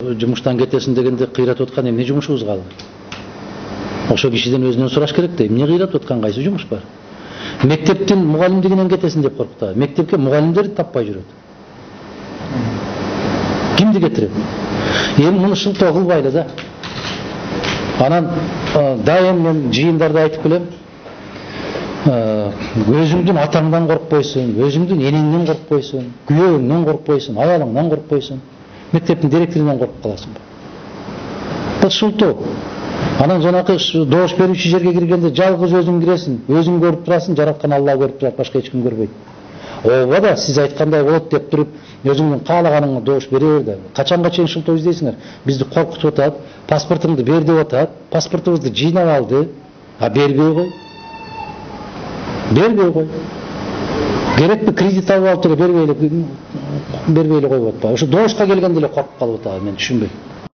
Жумуштан кетесиң дегенде кыйратып аткан эмне жумушубуз калды? Ошо кишиден өзүнөн сураш керек да, эмне кыйратып аткан, кайсы жумуш бар? Мектептин мугалимдигинен кетесиң деп коркуп, мектепке мугалимдерди таппай жүрөт. Кимди кетирет? Эми муну шылтоо кылбайлы да. Анан дайым мен жыйындарда айтып келем. Өзүңдүн атаңдан коркпойсуң, өзүңдүн энеңден коркпойсуң, күйөөңдөн коркпойсуң, аялыңдан коркпойсуң, мектептин директорунан коркуп каласың. Бул шылтоо. Анан жанакы добуш берүүчү жерге киргенде жалгыз өзүң киресиң, өзүң көрүп турасың, жараткан Алла көрүп турат, башка эч ким көрбөйт. Ооба да сиз айткандай болот деп туруп, өзүңдүн каалаганыңа добуш бере бер да. Качанга чейин шылтоо издейсиңер? Бизди коркутуп атат, паспортуңду бер деп атат, паспортубузду жыйнап алды, бербей кой. Бербей кой. Керекпи кредит алып алып бербей эле коюп атпайбы? Ошо добушка келгенде эле коркуп калып атабы, мен түшүнбөйм.